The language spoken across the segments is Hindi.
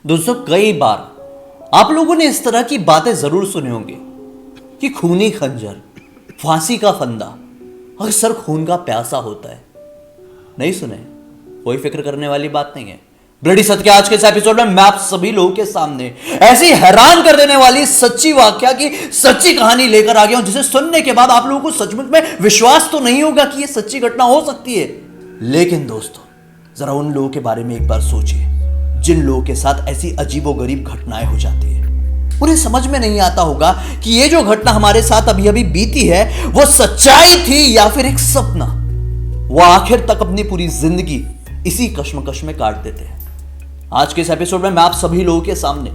दोस्तों, कई बार आप लोगों ने इस तरह की बातें जरूर सुनी होंगी कि खूनी खंजर, फांसी का फंदा अक्सर खून का प्यासा होता है। नहीं सुने? कोई फिक्र करने वाली बात नहीं है। ब्लडी सत्य के आज के इस एपिसोड में मैं आप सभी लोगों के सामने ऐसी हैरान कर देने वाली सच्ची वाकया की सच्ची कहानी लेकर आ गया हूं, जिसे सुनने के बाद आप लोगों को सचमुच में विश्वास तो नहीं होगा कि यह सच्ची घटना हो सकती है। लेकिन दोस्तों, जरा उन लोगों के बारे में एक बार सोचिए जिन लोगों के साथ ऐसी अजीबोगरीब घटनाएं हो जाती है। उन्हें समझ में नहीं आता होगा कि ये जो घटना हमारे साथ अभी अभी बीती है वो सच्चाई थी या फिर एक सपना। वो आखिर तक अपनी पूरी जिंदगी इसी कश्मकश में काट देते हैं। आज के इस एपिसोड में मैं आप सभी लोगों के सामने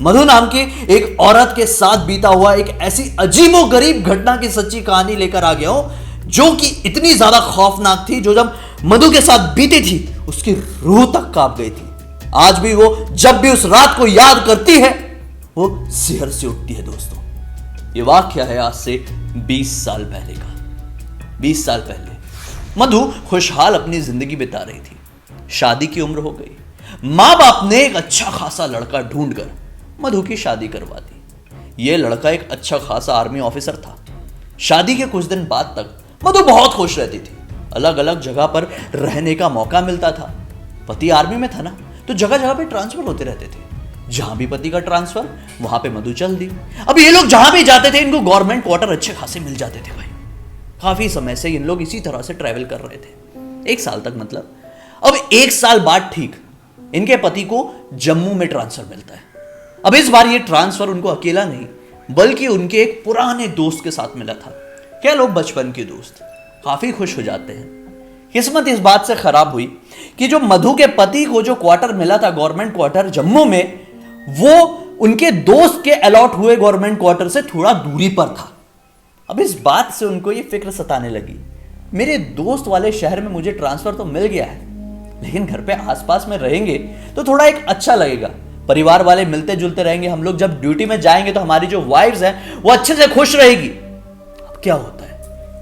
मधु नाम की एक औरत के साथ बीता हुआ एक ऐसी अजीबोगरीब घटना की सच्ची कहानी लेकर आ गया हूं जो कि इतनी ज्यादा खौफनाक थी, जो जब मधु के साथ बीती थी उसकी रूह तक कांप गई थी। आज भी वो जब भी उस रात को याद करती है वो सिहर से उठती है। दोस्तों, ये वाकया है आज से 20 साल पहले का। 20 साल पहले मधु खुशहाल अपनी जिंदगी बिता रही थी। शादी की उम्र हो गई। मां बाप ने एक अच्छा खासा लड़का ढूंढकर मधु की शादी करवा दी। यह लड़का एक अच्छा खासा आर्मी ऑफिसर था। शादी के कुछ दिन बाद तक मधु बहुत खुश रहती थी। अलग अलग जगह पर रहने का मौका मिलता था। पति आर्मी में था ना, तो जगह जगह पे ट्रांसफर होते रहते थे। जहां भी पति का ट्रांसफर वहां पे मधु चल दी। अब ये लोग जहां भी जाते थे इनको गवर्नमेंट क्वार्टर अच्छे खासे मिल जाते थे। भाई, काफी समय से इन लोग इसी तरह से ट्रैवल कर रहे थे, 1 साल तक मतलब। अब 1 साल बाद ठीक इनके पति को जम्मू में ट्रांसफर मिलता है। अब इस बार ये ट्रांसफर उनको अकेला नहीं बल्कि उनके एक पुराने दोस्त के साथ मिला था। क्या लोग बचपन के दोस्त काफी खुश हो जाते हैं। किस्मत इस बात से खराब हुई कि जो मधु के पति को जो क्वार्टर मिला था, गवर्नमेंट क्वार्टर जम्मू में, वो उनके दोस्त के अलॉट हुए गवर्नमेंट क्वार्टर से थोड़ा दूरी पर था। अब इस बात से उनको ये फिक्र सताने लगी, मेरे दोस्त वाले शहर में मुझे ट्रांसफर तो मिल गया है, लेकिन घर पे आसपास में रहेंगे तो थोड़ा एक अच्छा लगेगा। परिवार वाले मिलते जुलते रहेंगे, हम लोग जब ड्यूटी में जाएंगे तो हमारी जो वाइफ्स हैं वो अच्छे से खुश रहेगी। अब क्या होता है,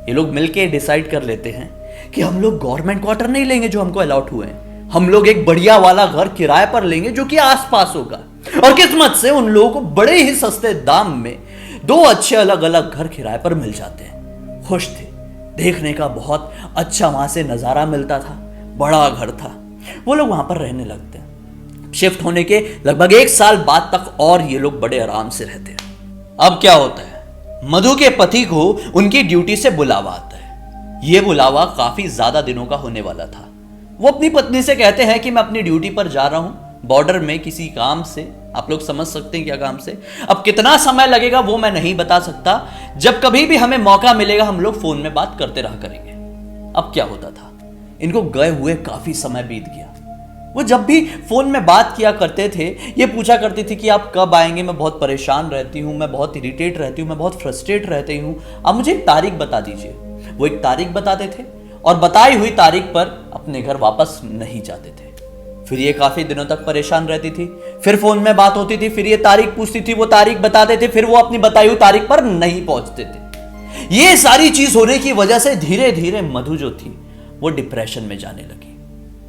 ये लोग मिलके डिसाइड कर लेते हैं कि हम लोग गवर्नमेंट क्वार्टर नहीं लेंगे जो हमको अलॉट हुए हैं, हम लोग एक बढ़िया वाला घर किराए पर लेंगे जो कि आसपास होगा। और किस्मत से उन लोगों को बड़े ही सस्ते दाम में 2 अच्छे अलग अलग घर किराए पर मिल जाते हैं। खुश थे, देखने का बहुत अच्छा वहां से नजारा मिलता था, बड़ा घर था। वो लोग वहां पर रहने लगते हैं। शिफ्ट होने के लगभग 1 साल बाद तक और ये लोग बड़े आराम से रहते हैं। अब क्या होता है, मधु के पति को उनकी ड्यूटी से बुलावा आता है। यह बुलावा काफी ज्यादा दिनों का होने वाला था। वो अपनी पत्नी से कहते हैं कि मैं अपनी ड्यूटी पर जा रहा हूं बॉर्डर में किसी काम से। आप लोग समझ सकते हैं क्या काम से। अब कितना समय लगेगा वो मैं नहीं बता सकता। जब कभी भी हमें मौका मिलेगा हम लोग फोन में बात करते रहा करेंगे। अब क्या होता था, इनको गए हुए काफी समय बीत गया। वो जब भी फोन में बात किया करते थे ये पूछा करती थी कि आप कब आएंगे, मैं बहुत परेशान रहती हूँ, मैं बहुत इरिटेट रहती हूँ, मैं बहुत फ्रस्ट्रेट रहती हूँ, आप मुझे एक तारीख बता दीजिए। वो एक तारीख बताते थे और बताई हुई तारीख पर अपने घर वापस नहीं जाते थे। फिर ये काफी दिनों तक परेशान रहती थी। फिर फोन में बात होती थी, फिर ये तारीख पूछती थी, वो तारीख बताते थे, फिर वो अपनी बताई हुई तारीख पर नहीं पहुंचते थे। ये सारी चीज होने की वजह से धीरे धीरे मधु जो थी वो डिप्रेशन में जाने लगी।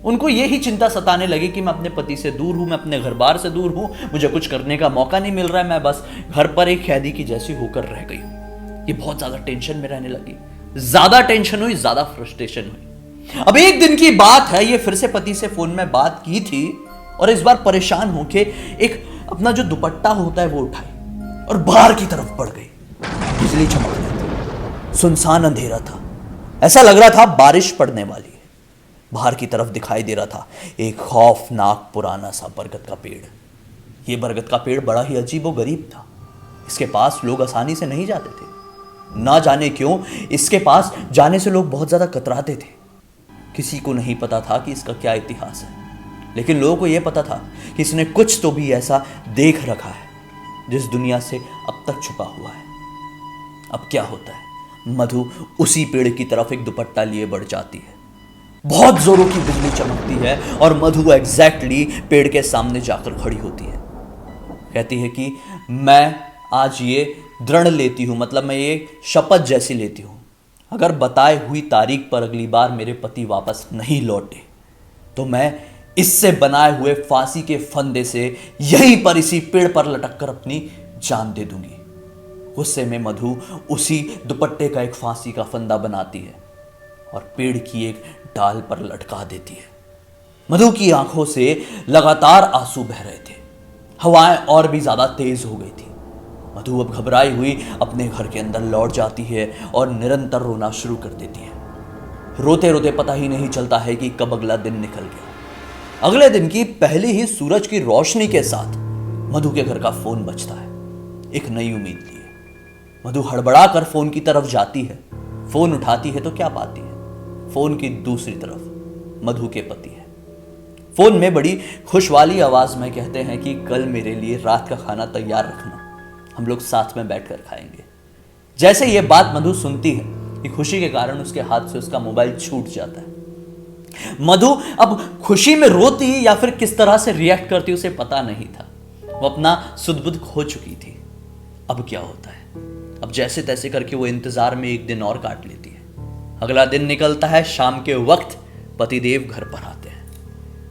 उनको यही चिंता सताने लगी कि मैं अपने पति से दूर हूं, मैं अपने घर बार से दूर हूं, मुझे कुछ करने का मौका नहीं मिल रहा है, मैं बस घर पर एक कैदी की जैसी होकर रह गई हूं। ये बहुत ज्यादा टेंशन में रहने लगी। ज्यादा टेंशन हुई, ज्यादा फ्रस्ट्रेशन हुई। अब एक दिन की बात है, ये फिर से पति से फोन में बात की थी और इस बार परेशान होके एक अपना जो दुपट्टा होता है वो उठाई और बाहर की तरफ बढ़ गई। बिजली चमक रही थी, सुनसान अंधेरा था, ऐसा लग रहा था बारिश पड़ने वाली है। बाहर की तरफ दिखाई दे रहा था एक खौफनाक पुराना सा बरगद का पेड़। यह बरगद का पेड़ बड़ा ही अजीबोगरीब था। इसके पास लोग आसानी से नहीं जाते थे। ना जाने क्यों इसके पास जाने से लोग बहुत ज्यादा कतराते थे। किसी को नहीं पता था कि इसका क्या इतिहास है, लेकिन लोगों को यह पता था कि इसने कुछ तो भी ऐसा देख रखा है जिस दुनिया से अब तक छुपा हुआ है। अब क्या होता है, मधु उसी पेड़ की तरफ एक दुपट्टा लिए बढ़ जाती है। बहुत जोरों की बिजली चमकती है और मधु एग्जैक्टली पेड़ के सामने जाकर खड़ी होती है। कहती है कि मैं आज ये दृढ़ लेती हूं, मतलब मैं ये शपथ जैसी लेती हूं, अगर बताए हुई तारीख पर अगली बार मेरे पति वापस नहीं लौटे तो मैं इससे बनाए हुए फांसी के फंदे से यहीं पर इसी पेड़ पर लटक कर अपनी जान दे दूंगी। गुस्से में मधु उसी दुपट्टे का एक फांसी का फंदा बनाती है और पेड़ की एक डाल पर लटका देती है। मधु की आंखों से लगातार आंसू बह रहे थे। हवाएं और भी ज्यादा तेज हो गई थी। मधु अब घबराई हुई अपने घर के अंदर लौट जाती है और निरंतर रोना शुरू कर देती है। रोते रोते पता ही नहीं चलता है कि कब अगला दिन निकल गया। अगले दिन की पहली ही सूरज की रोशनी के साथ मधु के घर का फोन बजता है, एक नई उम्मीद लिए। मधु हड़बड़ा कर फोन की तरफ जाती है। फोन उठाती है तो क्या पाती है? फोन की दूसरी तरफ मधु के पति है। फोन में बड़ी खुश वाली आवाज में कहते हैं कि कल मेरे लिए रात का खाना तैयार रखना, हम लोग साथ में बैठकर खाएंगे। जैसे यह बात मधु सुनती है कि खुशी के कारण उसके हाथ से उसका मोबाइल छूट जाता है। मधु अब खुशी में रोती या फिर किस तरह से रिएक्ट करती उसे पता नहीं था। वो अपना सुध-बुध खो चुकी थी। अब क्या होता है? अब जैसे तैसे करके वो इंतजार में एक दिन और काट लेती है। अगला दिन निकलता है। शाम के वक्त पतिदेव घर पर आते हैं।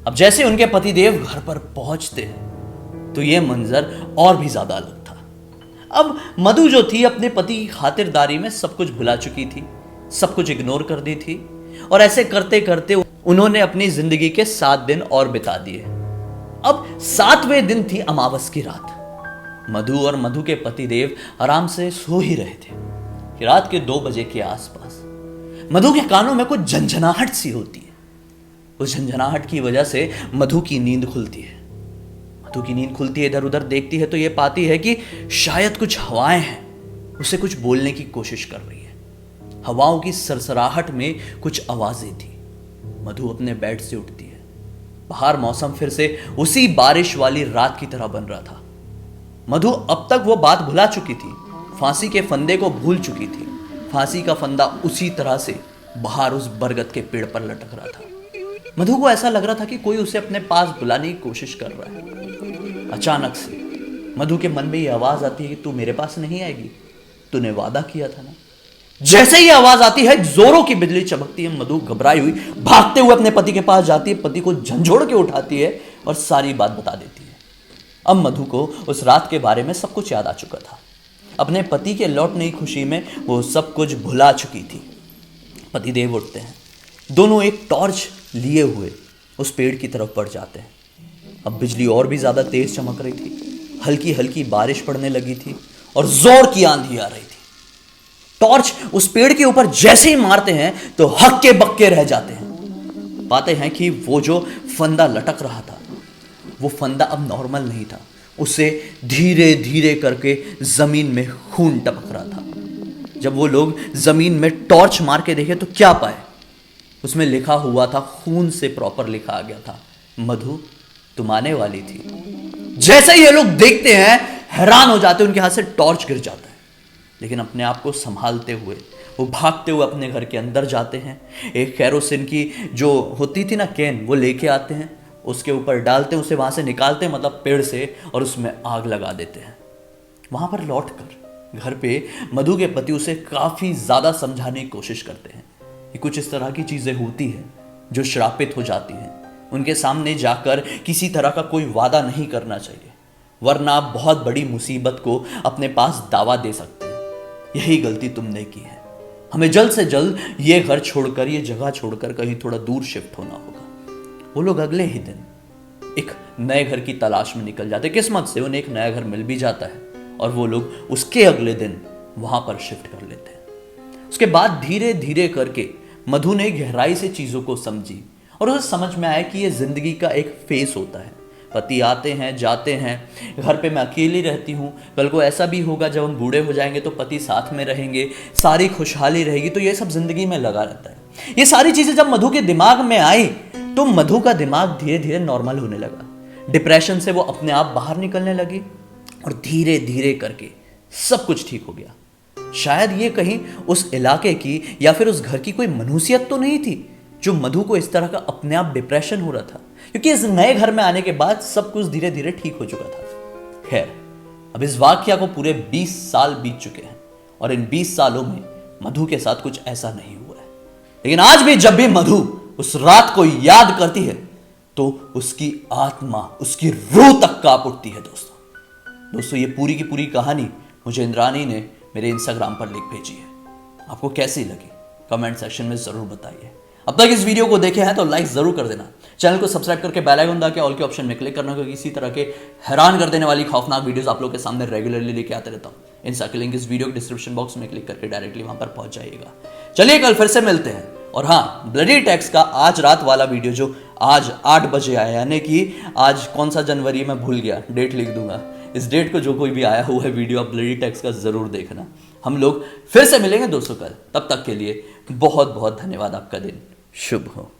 अब जैसे उनके पतिदेव घर पर पहुंचते हैं तो यह मंजर और भी ज्यादा अलग था। अब मधु जो थी अपने पति की खातिरदारी में सब कुछ भुला चुकी थी, सब कुछ इग्नोर कर दी थी और ऐसे करते करते उन्होंने अपनी जिंदगी के 7 दिन और बिता दिए। अब 7वें दिन थी अमावस की रात। मधु और मधु के पतिदेव आराम से सो ही रहे थे कि रात के 2 बजे के आसपास मधु के कानों में कुछ झंझनाहट सी होती है। उस झंझनाहट की वजह से मधु की नींद खुलती है। मधु की नींद खुलती है, इधर उधर देखती है तो यह पाती है कि शायद कुछ हवाएं हैं, उसे कुछ बोलने की कोशिश कर रही है। हवाओं की सरसराहट में कुछ आवाजें थी। मधु अपने बेड से उठती है। बाहर मौसम फिर से उसी बारिश वाली रात की तरह बन रहा था। मधु अब तक वो बात भुला चुकी थी, फांसी के फंदे को भूल चुकी थी। फांसी का फंदा उसी तरह से बाहर उस बरगद के पेड़ पर लटक रहा था। मधु को ऐसा लग रहा था कि कोई उसे अपने पास बुलाने की कोशिश कर रहा है। अचानक से मधु के मन में ये आवाज आती है कि तू मेरे पास नहीं आएगी, तूने वादा किया था ना। जैसे ही आवाज आती है जोरों की बिजली चमकती है। मधु घबराई हुई भागते हुए अपने पति के पास जाती है, पति को झंझोड़ के उठाती है और सारी बात बता देती है। अब मधु को उस रात के बारे में सब कुछ याद आ चुका था। अपने पति के लौटने की खुशी में वो सब कुछ भुला चुकी थी। पतिदेव उठते हैं। दोनों एक टॉर्च लिए हुए उस पेड़ की तरफ बढ़ जाते हैं। अब बिजली और भी ज्यादा तेज चमक रही थी, हल्की हल्की बारिश पड़ने लगी थी और जोर की आंधी आ रही थी। टॉर्च उस पेड़ के ऊपर जैसे ही मारते हैं तो हक्के बक्के रह जाते हैं। पाते हैं कि वो जो फंदा लटक रहा था वो फंदा अब नॉर्मल नहीं था, उससे धीरे धीरे करके जमीन में खून टपक रहा था। जब वो लोग जमीन में टॉर्च मार के देखे तो क्या पाए? उसमें लिखा हुआ था, खून से प्रॉपर लिखा आ गया था, मधु तुम आने वाली थी। जैसे ही ये लोग देखते हैं हैरान हो जाते हैं, उनके हाथ से टॉर्च गिर जाता है। लेकिन अपने आप को संभालते हुए वो भागते हुए अपने घर के अंदर जाते हैं। एक केरोसिन की जो होती थी ना कैन, वो लेके आते हैं, उसके ऊपर डालते हैं, उसे वहां से निकालते हैं मतलब पेड़ से, और उसमें आग लगा देते हैं। वहां पर लौटकर घर पे मधु के पति उसे काफी ज्यादा समझाने की कोशिश करते हैं कि कुछ इस तरह की चीजें होती हैं जो श्रापित हो जाती हैं। उनके सामने जाकर किसी तरह का कोई वादा नहीं करना चाहिए, वरना आप बहुत बड़ी मुसीबत को अपने पास दावा दे सकते हैं। यही गलती तुमने की है। हमें जल्द से जल्द ये घर छोड़कर, ये जगह छोड़कर कहीं थोड़ा दूर शिफ्ट होना होगा। वो लोग अगले ही दिन एक नए घर की तलाश में निकल जाते। किस्मत से उन्हें एक नया घर मिल भी जाता है और वो लोग उसके अगले दिन वहां पर शिफ्ट कर लेते हैं। उसके बाद धीरे धीरे करके मधु ने गहराई से चीजों को समझी और उसे समझ में आया कि ये जिंदगी का एक फेस होता है। पति आते हैं जाते हैं, घर पे मैं अकेली रहती हूँ, कल को ऐसा भी होगा जब हम बूढ़े हो जाएंगे तो पति साथ में रहेंगे, सारी खुशहाली रहेगी। तो ये सब जिंदगी में लगा रहता है। ये सारी चीजें जब मधु के दिमाग में आई तो मधु का दिमाग धीरे धीरे नॉर्मल होने लगा। डिप्रेशन से वो अपने आप बाहर निकलने लगी और धीरे धीरे करके सब कुछ ठीक हो गया। शायद ये कहीं उस इलाके की या फिर उस घर की कोई मनुष्यत तो नहीं थी जो मधु को इस तरह का अपने आप डिप्रेशन हो रहा था, क्योंकि इस नए घर में आने के बाद सब कुछ धीरे धीरे ठीक हो चुका था। खैर, अब इस वाकया को पूरे 20 साल बीत चुके हैं और इन 20 सालों में मधु के साथ कुछ ऐसा नहीं हुआ है। लेकिन आज भी जब भी मधु उस रात को याद करती है तो उसकी आत्मा, उसकी रूह तक कांप उठती है दोस्तों। ये पूरी की पूरी कहानी मुझे इंद्रानी ने मेरे इंस्टाग्राम पर लिख भेजी है। आपको कैसी लगी कमेंट सेक्शन में जरूर बताइए। अब तक इस वीडियो को देखे हैं तो लाइक जरूर कर देना, चैनल को सब्सक्राइब करके बेल आइकन दबा के ऑल के ऑप्शन में क्लिक करना, क्योंकि इसी तरह के हैरान कर देने वाली खौफनाक वीडियोस आप लोग के सामने रेगुलरली लेके आते रहता हूँ। इंस्टा की लिंक इस वीडियो के डिस्क्रिप्शन बॉक्स में क्लिक करके डायरेक्टली वहां पर पहुंच जाइएगा। चलिए कल फिर से मिलते हैं। और हाँ, ब्लडी टैक्स का आज रात वाला वीडियो जो आज 8 बजे आया, यानी कि आज कौन सा जनवरी मैं भूल गया, डेट लिख दूंगा। इस डेट को जो कोई भी आया हुआ है वीडियो आप ब्लडी टैक्स का जरूर देखना। हम लोग फिर से मिलेंगे दोस्तों कल, तब तक के लिए बहुत बहुत धन्यवाद। आपका दिन शुभ हो।